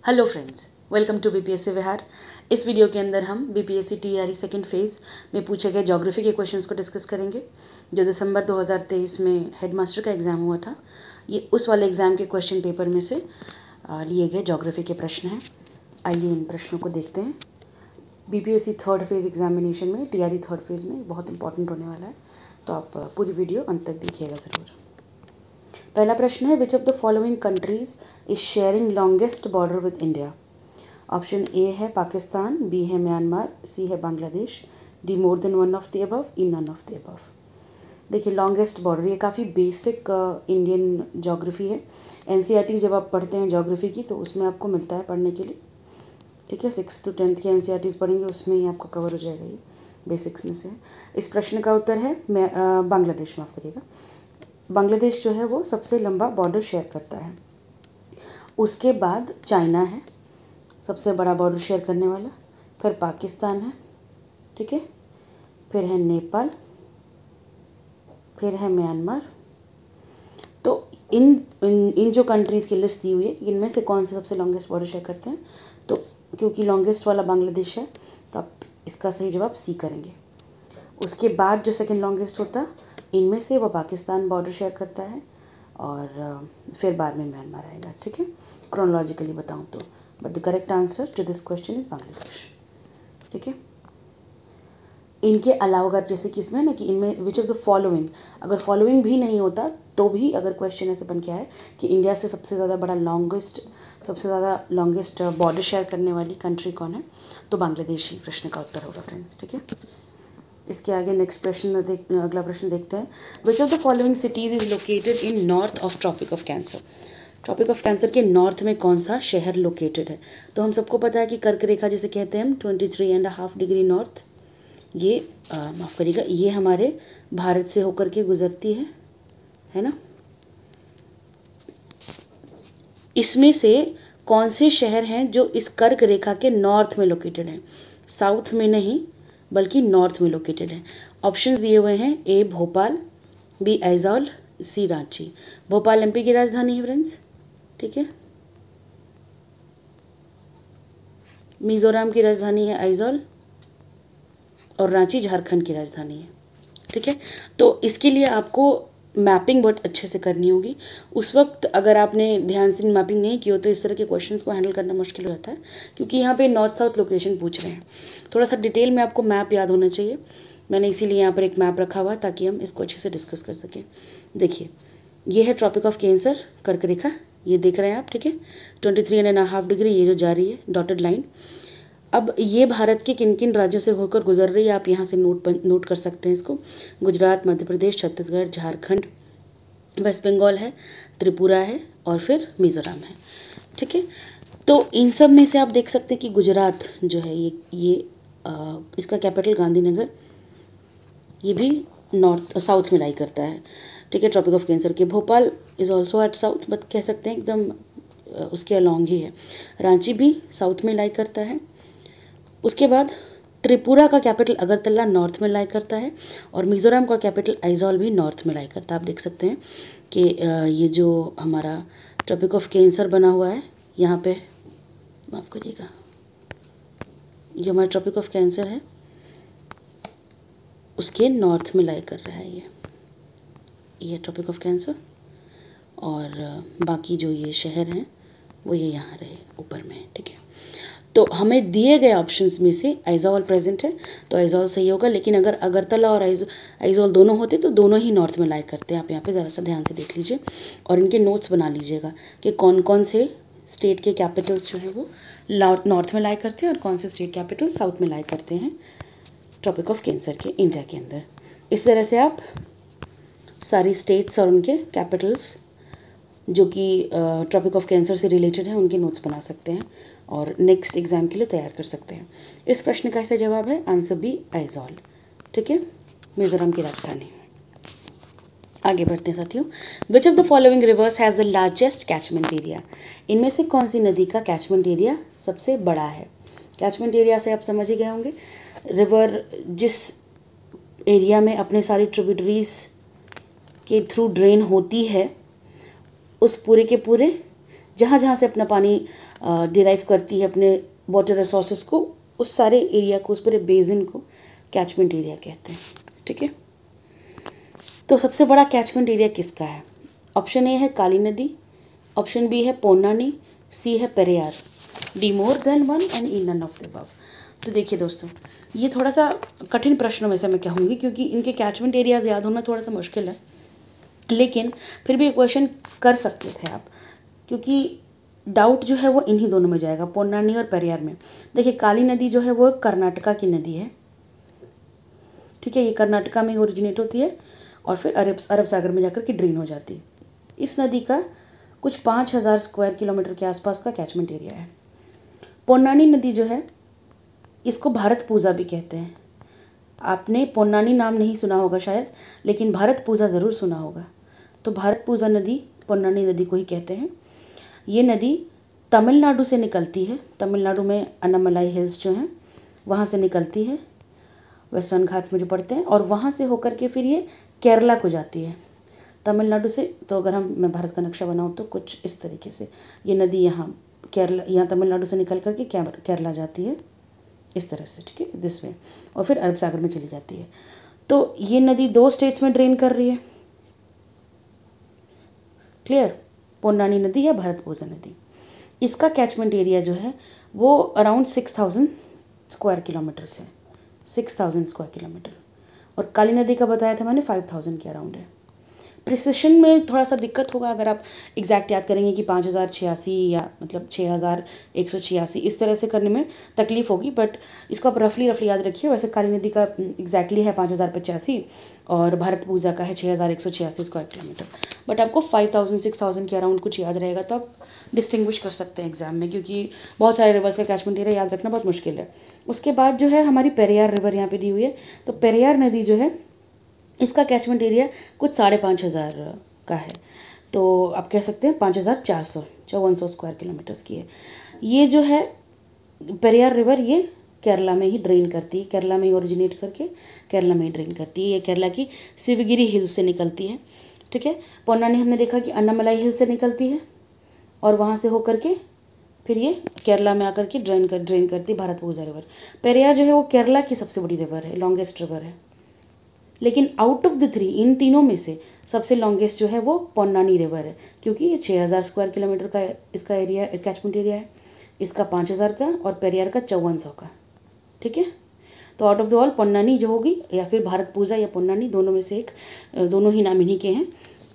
Hello friends, welcome to BPSC Bihar. इस वीडियो के अंदर हम बीपीएससी टीआरई सेकंड फेज़ में पूछे गए ज्योग्राफी के क्वेश्चंस को डिस्कस करेंगे जो दिसंबर 2023 में हेडमास्टर का एग्ज़ाम हुआ था। ये उस वाले एग्ज़ाम के क्वेश्चन पेपर में से लिए गए ज्योग्राफी के प्रश्न हैं। आइए इन प्रश्नों को देखते हैं। बीपीएससी थर्ड फेज़ एग्जामिनेशन में टीआरई थर्ड फेज़ में बहुत इंपॉर्टेंट होने वाला है, तो आप पूरी वीडियो अंत तक देखिएगा ज़रूर। पहला प्रश्न है, which of the following countries is sharing longest border with India. Option A है पाकिस्तान, बी है म्यांमार, सी है Bangladesh, D more than one of the above, E none of the above. देखिए लॉन्गेस्ट बॉर्डर, ये काफ़ी बेसिक इंडियन ज्योग्राफी है। NCERT जब आप पढ़ते हैं ज्योग्राफी की तो उसमें आपको मिलता है पढ़ने के लिए, ठीक है। 6th to 10th की एनसीईआरटीज़ पढ़ेंगे उसमें ही आपका कवर हो जाएगा, ये बेसिक्स में से। इस प्रश्न का उत्तर है बांग्लादेश, माफ़ करिएगा। बांग्लादेश जो है वो सबसे लंबा बॉर्डर शेयर करता है। उसके बाद चाइना है सबसे बड़ा बॉर्डर शेयर करने वाला, फिर पाकिस्तान है, ठीक है, फिर है नेपाल, फिर है म्यांमार। तो इन जो कंट्रीज़ की लिस्ट दी हुई है कि इनमें से कौन से सबसे लॉन्गेस्ट बॉर्डर शेयर करते हैं, तो क्योंकि लॉन्गेस्ट वाला बांग्लादेश है तो आप इसका सही जवाब सी करेंगे। उसके बाद जो सेकंड लॉन्गेस्ट होता है इनमें से वो पाकिस्तान बॉर्डर शेयर करता है और फिर बाद में म्यांमार आएगा, ठीक है। क्रोनोलॉजिकली बताऊं तो, but the correct answer to this question is Bangladesh, ठीक है। इनके अलावा अगर जैसे कि इसमें ना कि इनमें विच ऑफ द फॉलोइंग, अगर फॉलोइंग भी नहीं होता तो भी अगर क्वेश्चन ऐसे बन के आए कि इंडिया से सबसे ज़्यादा लॉन्गेस्ट बॉर्डर शेयर करने वाली कंट्री कौन है, तो बांग्लादेश ही प्रश्न का उत्तर होगा फ्रेंड्स, ठीक है। इसके आगे नेक्स्ट प्रश्न अगला प्रश्न देखते हैं। Which of the following cities is located in north of Tropic of Cancer. Tropic of Cancer के नॉर्थ में कौन सा शहर लोकेटेड है। तो हम सबको पता है कि कर्क रेखा जिसे कहते हैं हम 23.5 डिग्री नॉर्थ, ये माफ़ करिएगा, ये हमारे भारत से होकर के गुजरती है ना। इसमें से कौन से शहर हैं जो इस कर्क रेखा के नॉर्थ में लोकेटेड हैं, साउथ में नहीं बल्कि नॉर्थ में लोकेटेड है। ऑप्शंस दिए हुए हैं, ए भोपाल, बी आइजॉल, सी रांची। भोपाल एमपी की राजधानी है फ्रेंड्स, ठीक है। मिजोरम की राजधानी है आइजॉल और रांची झारखंड की राजधानी है, ठीक है। तो इसके लिए आपको मैपिंग बहुत अच्छे से करनी होगी। उस वक्त अगर आपने ध्यान से मैपिंग नहीं की हो तो इस तरह के क्वेश्चंस को हैंडल करना मुश्किल हो जाता है, क्योंकि यहाँ पे नॉर्थ साउथ लोकेशन पूछ रहे हैं। थोड़ा सा डिटेल में आपको मैप याद होना चाहिए। मैंने इसीलिए यहाँ पर एक मैप रखा हुआ ताकि हम इसको अच्छे से डिस्कस कर सकें। देखिए ये है ट्रॉपिक ऑफ कैंसर कर्क रेखा, ये देख रहे हैं आप, ठीक है। 23.5 डिग्री ये जो जा रही है डॉटेड लाइन। अब ये भारत के किन किन राज्यों से होकर गुजर रही है आप यहाँ से नोट कर सकते हैं इसको। गुजरात, मध्य प्रदेश, छत्तीसगढ़, झारखंड, वेस्ट बंगाल है, त्रिपुरा है और फिर मिजोरम है, ठीक है। तो इन सब में से आप देख सकते हैं कि गुजरात जो है ये इसका कैपिटल गांधीनगर, ये भी साउथ में लाई करता है, ठीक है, ट्रॉपिक ऑफ कैंसर के। Bhopal is also eight south, but कह सकते हैं एकदम उसके अलॉन्ग ही है। रांची भी साउथ में लाई करता है। उसके बाद त्रिपुरा का कैपिटल अगरतला नॉर्थ में लाई करता है और मिज़ोरम का कैपिटल आइजॉल भी नॉर्थ में लाई करता है। आप देख सकते हैं कि ये जो हमारा ट्रॉपिक ऑफ कैंसर बना हुआ है यहाँ पे, माफ़ करिएगा, ये हमारा ट्रॉपिक ऑफ कैंसर है उसके नॉर्थ में लाई कर रहा है ये ट्रॉपिक ऑफ कैंसर, और बाकी जो ये शहर हैं वो ये यहाँ रहे ऊपर में, ठीक है। तो हमें दिए गए ऑप्शंस में से आइजॉल प्रेजेंट है तो आइजॉल सही होगा, लेकिन अगर अगरतला और आइजॉल दोनों होते तो दोनों ही नॉर्थ में लाई करते हैं। आप यहाँ पे ज़रा सा ध्यान से देख लीजिए और इनके नोट्स बना लीजिएगा कि कौन कौन से स्टेट के कैपिटल्स जो है वो नॉर्थ में लाई करते हैं और कौन से स्टेट कैपिटल साउथ में लाई करते हैं ट्रॉपिक ऑफ कैंसर के इंडिया के अंदर। इस तरह से आप सारी स्टेट्स और उनके कैपिटल्स जो कि ट्रॉपिक ऑफ कैंसर से रिलेटेड है उनके नोट्स बना सकते हैं और नेक्स्ट एग्जाम के लिए तैयार कर सकते हैं। इस प्रश्न का ऐसा जवाब है आंसर बी आइजॉल, ठीक है, मिजोरम की राजधानी। आगे बढ़ते हैं साथियों। विच of the following rivers has the largest catchment area. इनमें से कौन सी नदी का कैचमेंट एरिया सबसे बड़ा है। कैचमेंट एरिया से आप समझ ही गए होंगे, रिवर जिस एरिया में अपने सारी ट्रिब्यूटरीज के थ्रू ड्रेन होती है उस पूरे के पूरे जहाँ जहाँ से अपना पानी डिराइव करती है अपने वाटर रिसोर्सेज को, उस सारे एरिया को, उस पूरे बेसिन को कैचमेंट एरिया कहते हैं। ठीक है, तो सबसे बड़ा कैचमेंट एरिया किसका है? ऑप्शन ए है काली नदी, ऑप्शन बी है पोन्नानी, सी है Periyar, D more than one and E none of the above. तो देखिए दोस्तों, ये थोड़ा सा कठिन प्रश्नों में से मैं कहूँगी, क्योंकि इनके कैचमेंट एरियाज याद होना थोड़ा सा मुश्किल है, लेकिन फिर भी क्वेश्चन कर सकते थे आप, क्योंकि डाउट जो है वो इन्हीं दोनों में जाएगा, पोन्नानी और पेरियार में। देखिए काली नदी जो है वो कर्नाटका की नदी है। ठीक है, ये कर्नाटका में ओरिजिनेट होती है और फिर अरब सागर में जाकर के ड्रेन हो जाती है। इस नदी का कुछ 5000 स्क्वायर किलोमीटर के आसपास का कैचमेंट एरिया है। पोन्नानी नदी जो है, इसको भारत पूजा भी कहते हैं। आपने पोन्नानी नाम नहीं सुना होगा शायद, लेकिन भारत पूजा ज़रूर सुना होगा। तो भारत पूजा नदी पोन्नानी नदी को ही कहते हैं। ये नदी तमिलनाडु से निकलती है। तमिलनाडु में अन्नामलाई हिल्स जो हैं वहाँ से निकलती है, वेस्टर्न घाट्स में जो पड़ते हैं, और वहाँ से होकर के फिर ये केरला को जाती है। तमिलनाडु से, तो अगर मैं भारत का नक्शा बनाऊँ तो कुछ इस तरीके से ये नदी यहाँ तमिलनाडु से निकल करके केरला जाती है, इस तरह से। ठीक है, दिस वे, और फिर अरब सागर में चली जाती है। तो ये नदी 2 स्टेट्स में ड्रेन कर रही है। क्लियर? पोन्नानी नदी या भारत पूजा नदी। इसका कैचमेंट एरिया जो है वो अराउंड 6000 स्क्वायर किलोमीटर से 6000 स्क्वायर किलोमीटर, और काली नदी का बताया था मैंने 5000 के अराउंड है। प्रिसिशन में थोड़ा सा दिक्कत होगा अगर आप एग्जैक्ट याद करेंगे कि 5086 या मतलब 6186 इस तरह से करने में तकलीफ होगी, बट इसको आप रफली याद रखिए। वैसे काली नदी का एग्जैक्टली है 5085 और भारत पूजा का है 6186 स्क्वायर किलोमीटर, बट आपको 5000 6000 के अराउंड कुछ याद रहेगा तो आप डिस्टिंग्विश कर सकते हैं एग्जाम में, क्योंकि बहुत सारे रिवर्स का कैचमेंट एरिया याद रखना बहुत मुश्किल है। उसके बाद जो है हमारी पेरियार रिवर यहाँ पे दी हुई है। तो पेरियार नदी जो है, इसका कैचमेंट एरिया कुछ 5500 का है। तो आप कह सकते हैं 5454 स्क्वायर किलोमीटर्स की है। ये जो है पेरियार रिवर, ये केरला में ही ड्रेन करती है, केरला में ही ओरिजिनेट करके केरला में ही ड्रेन करती है। ये केरला की शिवगिरी हिल्स से निकलती है। ठीक है, पोन्नानी हमने देखा कि अन्नामलाई हिल से निकलती है और वहाँ से होकर के फिर ये केरला में आकर के ड्रेन करती है भारत पूजा रिवर। पेरियार जो है वो केरला की सबसे बड़ी रिवर है, लॉन्गेस्ट रिवर है, लेकिन आउट ऑफ द 3, इन तीनों में से सबसे लॉन्गेस्ट जो है वो पोन्नानी रिवर है, क्योंकि ये 6000 स्क्वायर किलोमीटर का इसका एरिया, कैचमेंट एरिया है। इसका 5000 का और पेरियार का 5400 का। ठीक है, तो out of the all Ponnani जो होगी, या फिर भारत पूजा या पोन्नानी, दोनों में से एक, दोनों ही नाम इन्हीं के हैं।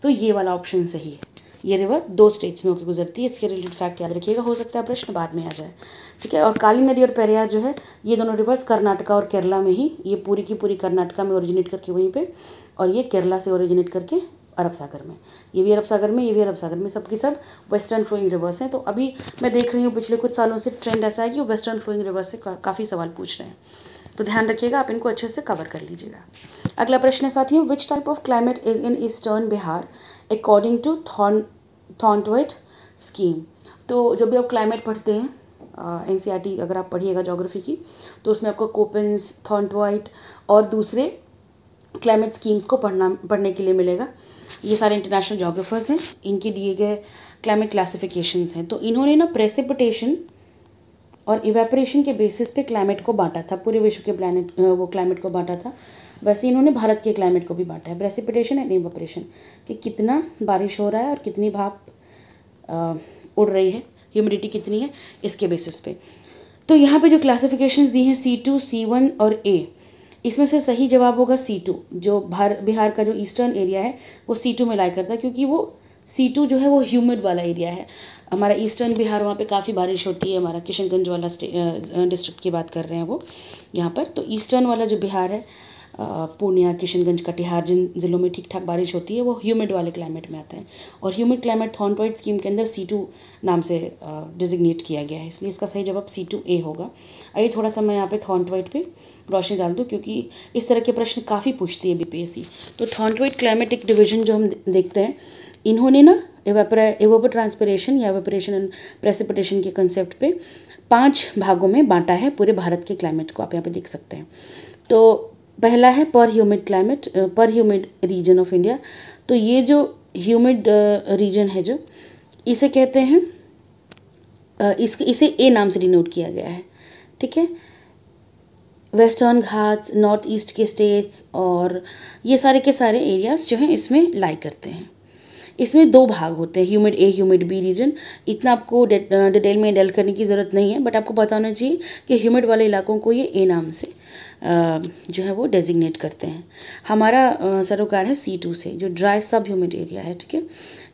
तो ये वाला ऑप्शन सही है। ये रिवर 2 स्टेट्स में होकर गुजरती है। इसके रिलेटेड फैक्ट याद रखिएगा, हो सकता है प्रश्न बाद में आ जाए। ठीक है, और काली नदी और पेरियार जो है, ये दोनों रिवर्स कर्नाटका और केरला में ही, ये पूरी की पूरी कर्नाटका में ओरिजिनेट करके वहीं पे, और ये केरला से ओरिजिनेट करके अरब सागर में, ये भी अरब सागर में, ये भी अरब सागर में, सबकी सब वेस्टर्न फ्लोइंग रिवर्स हैं। तो अभी मैं देख रही हूँ पिछले कुछ सालों से ट्रेंड ऐसा है कि वेस्टर्न फ्लोइंग रिवर्स से काफ़ी सवाल पूछ रहे हैं, तो ध्यान रखिएगा, आप इनको अच्छे से कवर कर लीजिएगा। अगला प्रश्न है साथियों, which type of climate is in eastern Bihar according to Thornthwaite scheme. तो जब भी आप क्लाइमेट पढ़ते हैं, एनसीईआरटी अगर आप पढ़िएगा ज्योग्राफी की, तो उसमें आपको कोपेंस, थॉर्नटवाइट और दूसरे क्लाइमेट स्कीम्स को पढ़ने के लिए मिलेगा। ये सारे इंटरनेशनल ज्योग्राफर्स हैं, इनके दिए गए क्लाइमेट क्लासिफिकेशंस हैं। तो इन्होंने ना प्रेसिपिटेशन और इवेपोरेशन के बेसिस पे क्लाइमेट को बांटा था, पूरे विश्व के क्लाइमेट को बांटा था। वैसे इन्होंने भारत के क्लाइमेट को भी बांटा है, प्रेसिपिटेशन एंड इवेपोरेशन, कि कितना बारिश हो रहा है और कितनी भाप उड़ रही है, ह्यूमिडिटी कितनी है, इसके बेसिस पे। तो यहाँ पे जो क्लासिफिकेशंस दी हैं C2, C1 और A, इसमें से सही जवाब होगा C2। जो बिहार का जो ईस्टर्न एरिया है वो C2 में लाई करता है, क्योंकि वो C2 जो है वो ह्यूमिड वाला एरिया है। हमारा ईस्टर्न बिहार, वहाँ पे काफ़ी बारिश होती है। हमारा किशनगंज वाला डिस्ट्रिक्ट की बात कर रहे हैं वो यहाँ पर। तो ईस्टर्न वाला जो बिहार है, पूर्णिया, किशनगंज, कटिहार, जिन ज़िलों में ठीक ठाक बारिश होती है, वो ह्यूमिड वाले क्लाइमेट में आते हैं। और ह्यूमिड क्लाइमेट थॉर्नटवाइट स्कीम के अंदर C2 नाम से डिजिग्नेट किया गया है, इसलिए इसका सही जवाब C2A होगा। आइए थोड़ा सा मैं यहाँ पे थॉर्नटवाइट पे रोशनी डाल दूँ, क्योंकि इस तरह के प्रश्न काफ़ी पूछती है BPSC। तो थॉर्नटवाइट क्लाइमेटिक डिवीजन जो हम देखते हैं, इन्होंने ना एवोपोट्रांसपिरेशन या एवोपोरेशन एंड प्रेसिपिटेशन के कंसेप्ट पे 5 भागों में बांटा है पूरे भारत के क्लाइमेट को, आप यहाँ पे देख सकते हैं। तो पहला है पर ह्यूमिड क्लाइमेट, पर ह्यूमिड रीजन ऑफ इंडिया। तो ये जो ह्यूमिड रीजन है, जो इसे कहते हैं इसे ए नाम से डिनोट किया गया है, ठीक है। वेस्टर्न घाट्स, नॉर्थ ईस्ट के स्टेट्स और ये सारे के सारे एरियाज जो हैं इसमें लाई करते हैं। इसमें दो भाग होते हैं, ह्यूमिड ए, ह्यूमिड बी रीजन। इतना आपको डिटेल में डल करने की ज़रूरत नहीं है, बट आपको पता होना चाहिए कि ह्यूमिड वाले इलाकों को ये ए नाम से जो है वो डेजिग्नेट करते हैं। हमारा सरोकार है C2 से, जो ड्राई सब ह्यूमिड एरिया है, ठीक है,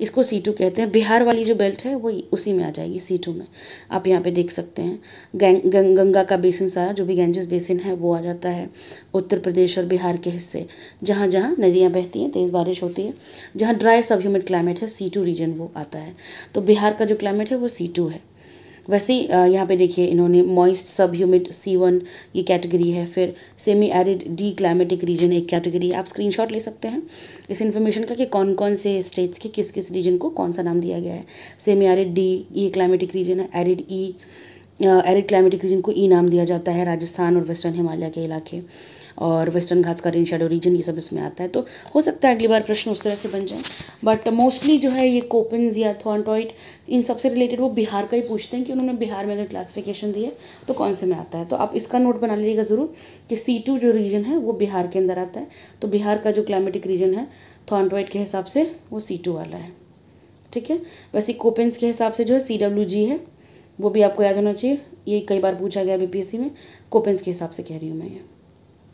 इसको C2 कहते हैं। बिहार वाली जो बेल्ट है वो उसी में आ जाएगी, C2 में। आप यहाँ पे देख सकते हैं गंगा का बेसिन सारा, जो भी गैंजेस बेसिन है वो आ जाता है। उत्तर प्रदेश और बिहार के हिस्से जहाँ जहाँ नदियाँ बहती हैं, तेज़ बारिश होती है, जहाँ ड्राई सब ह्यूमिड क्लाइमेट है, C2 रीजन वो आता है। तो बिहार का जो क्लाइमेट है वो C2 है। वैसे ही यहाँ पे देखिए इन्होंने मॉइस्ट सब ह्यूमिड C1 ये कैटेगरी है। फिर semi arid D climatic reason एक कैटेगरी। आप स्क्रीनशॉट ले सकते हैं इस इन्फॉर्मेशन का कि कौन कौन से स्टेट्स के किस किस रीजन को कौन सा नाम दिया गया है। सेमी एरिड D ये क्लाइमेटिक रीजन है। एरिड क्लाइमेटिक रीजन को E नाम दिया जाता है। राजस्थान और वेस्टर्न हिमालय के इलाके और वेस्टर्न घाट्स का रेन शैडो रीजन ये सब इसमें आता है। तो हो सकता है अगली बार प्रश्न उस तरह से बन जाए, बट मोस्टली जो है ये कोपेंस या थॉर्नटॉइट इन सबसे रिलेटेड वो बिहार का ही पूछते हैं कि उन्होंने बिहार में अगर क्लासिफिकेशन दी है तो कौन से में आता है। तो आप इसका नोट बना लीजिएगा ज़रूर कि C2 जो रीजन है वो बिहार के अंदर आता है। तो बिहार का जो क्लाइमेटिक रीजन है थॉर्नटॉइट के हिसाब से वो C2 वाला है, ठीक है। वैसे कोपेंस के हिसाब से जो है CWG है, वो भी आपको याद होना चाहिए। ये कई बार पूछा गया BPSC में। कोपेंस के हिसाब से कह रही हूँ मैं, ये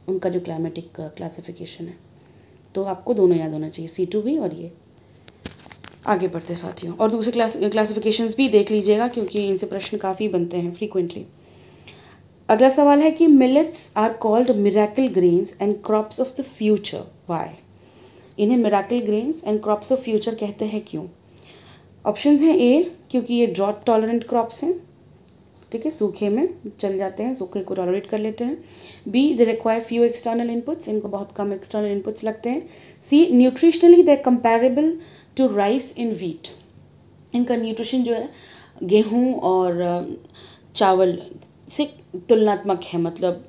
उनका जो क्लाइमेटिक क्लासिफिकेशन है। तो आपको दोनों याद होना चाहिए, C2 भी और ये। आगे बढ़ते साथियों, और दूसरे क्लासिफिकेशंस भी देख लीजिएगा क्योंकि इनसे प्रश्न काफ़ी बनते हैं फ्रीक्वेंटली। अगला सवाल है कि millets are called miracle grains and crops of the future, why? इन्हें miracle grains and crops of future कहते हैं, क्यों? ऑप्शंस हैं ए, क्योंकि ये ड्रॉट टॉलरेंट क्रॉप्स हैं, ठीक है, सूखे में चल जाते हैं, सूखे को टॉलरेट कर लेते हैं। B, they require few external inputs, इनको बहुत कम एक्सटर्नल इनपुट्स लगते हैं। C, nutritionally they comparable to rice in wheat, इनका न्यूट्रिशन जो है गेहूं और चावल से तुलनात्मक है, मतलब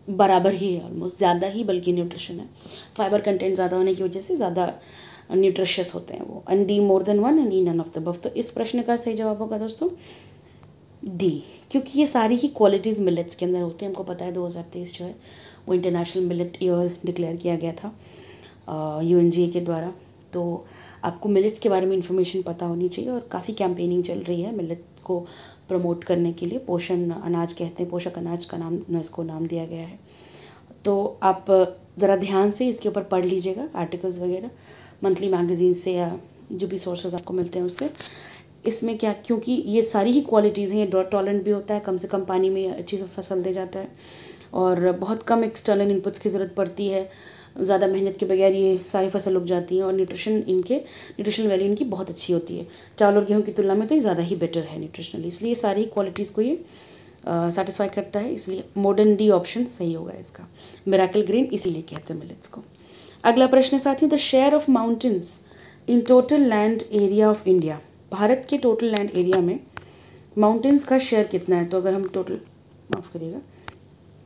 बराबर ही है, ऑलमोस्ट ज़्यादा ही बल्कि न्यूट्रिशन है। फाइबर कंटेंट ज़्यादा होने की वजह से ज़्यादा न्यूट्रिशियस होते हैं वो। And D more than one and E none of the above. तो इस प्रश्न का सही जवाब होगा दोस्तों डी, क्योंकि ये सारी ही क्वालिटीज़ मिलेट्स के अंदर होती हैं। हमको पता है 2023 जो है वो इंटरनेशनल मिलेट ईयर डिक्लेयर किया गया था UNGA के द्वारा। तो आपको मिलेट्स के बारे में इंफॉर्मेशन पता होनी चाहिए और काफ़ी कैंपेनिंग चल रही है मिलेट को प्रमोट करने के लिए। पोषण अनाज कहते हैं, पोषक अनाज का नाम इसको नाम दिया गया है। तो आप ज़रा ध्यान से इसके ऊपर पढ़ लीजिएगा आर्टिकल्स वगैरह मंथली मैगजीन से या जो भी सोर्सेज आपको मिलते हैं उससे। इसमें क्या, क्योंकि ये सारी ही क्वालिटीज़ हैं, ये ड्रॉट टॉलरेंट भी होता है, कम से कम पानी में अच्छी से फसल दे जाता है और बहुत कम एक्सटर्नल इनपुट्स की ज़रूरत पड़ती है, ज़्यादा मेहनत के बगैर ये सारी फसल उग जाती हैं और न्यूट्रिशन वैल्यू इनकी बहुत अच्छी होती है। चावल और गेहूँ की तुलना में तो ये ज़्यादा ही बेटर है न्यूट्रिशनली, इसलिए सारी क्वालिटीज़ को ये सेटिस्फाई करता है। इसलिए मॉडर्न डी ऑप्शन सही होगा इसका, मिरेकल ग्रेन इसीलिए कहते हैं मिलेट्स को। अगला प्रश्न साथियों, the share of mountains in total land area of India, Bharat के टोटल लैंड एरिया में माउंटेन्स का शेयर कितना है? तो अगर हम टोटल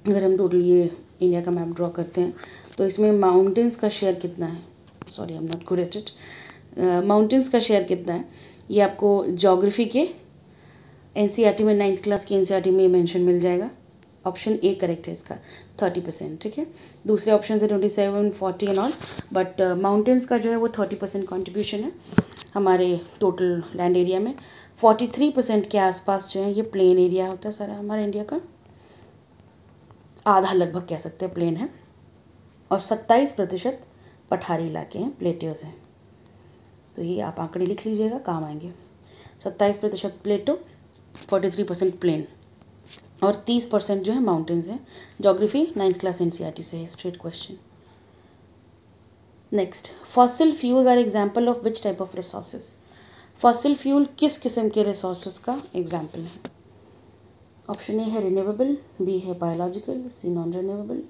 अगर हम टोटल ये इंडिया का मैप ड्रॉ करते हैं तो इसमें माउंटेन्स का शेयर कितना है? Sorry, I am not good at it. Mountains का शेयर कितना है ये आपको ज्योग्राफी के NCERT में 9th क्लास की NCERT में ये मेंशन मिल जाएगा। ऑप्शन ए करेक्ट है इसका, 30%, ठीक है। दूसरे ऑप्शन है 27, 40 एंड ऑल, बट माउंटेन्स का जो है वो 30% कॉन्ट्रीब्यूशन है हमारे टोटल लैंड एरिया में। 43% के आसपास जो है ये प्लेन एरिया होता है सारा हमारे इंडिया का, आधा लगभग कह सकते हैं प्लेन है, और 27% पठारी इलाके हैं, प्लेटियोज हैं। तो ये आप आंकड़े लिख लीजिएगा, काम आएंगे। 27% प्लेटो, 43% प्लेन और 30% जो है माउंटेन्स हैं। ज्योग्राफी 9th क्लास NCERT से है, straight question. Next, fossil fuels are example of which type of resources? Fossil fuel किस किस्म के रिसोर्सेज का एग्जाम्पल है? ऑप्शन ए है रिन्यूएबल, बी है बायोलॉजिकल, सी नॉन रिन्यूएबल,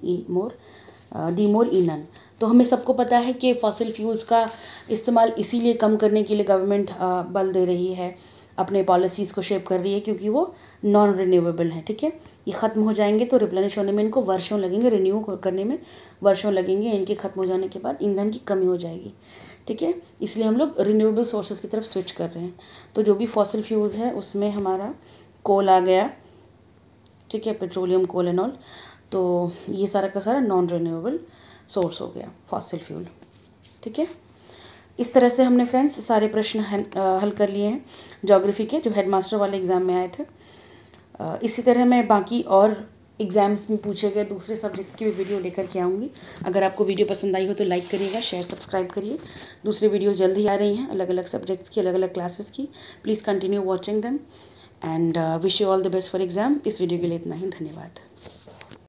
डी मोर, ई नन। तो हमें सबको पता है कि फॉसिल फ्यूल्स का इस्तेमाल इसीलिए कम करने के लिए गवर्नमेंट बल दे रही है, अपने पॉलिसीज़ को शेप कर रही है, क्योंकि वो नॉन रिन्यूएबल हैं, ठीक है। ये ख़त्म हो जाएंगे तो रिप्लेनिश होने में इनको वर्षों लगेंगे, रिन्यू करने में वर्षों लगेंगे। इनके ख़त्म हो जाने के बाद ईंधन की कमी हो जाएगी, ठीक है। इसलिए हम लोग रिन्यूएबल सोर्सेज की तरफ स्विच कर रहे हैं। तो जो भी फॉसिल फ्यूल्स है उसमें हमारा कोल आ गया, ठीक है, पेट्रोलियम, कोल एंड ऑल। तो ये सारा का सारा नॉन रिन्यूएबल सोर्स हो गया, फॉसिल फ्यूल, ठीक है। इस तरह से हमने फ्रेंड्स सारे प्रश्न हल कर लिए हैं ज्योग्राफी के, जो हेडमास्टर वाले एग्ज़ाम में आए थे। इसी तरह मैं बाकी और एग्ज़ाम्स में पूछे गए दूसरे सब्जेक्ट की भी वीडियो लेकर के आऊँगी। अगर आपको वीडियो पसंद आई हो तो लाइक करिएगा, शेयर सब्सक्राइब करिए। दूसरी वीडियोस जल्द ही आ रही हैं, अलग अलग सब्जेक्ट्स की, अलग अलग क्लासेस की। Please continue watching them and wish you all the best for exam. इस वीडियो के लिए इतना ही, धन्यवाद।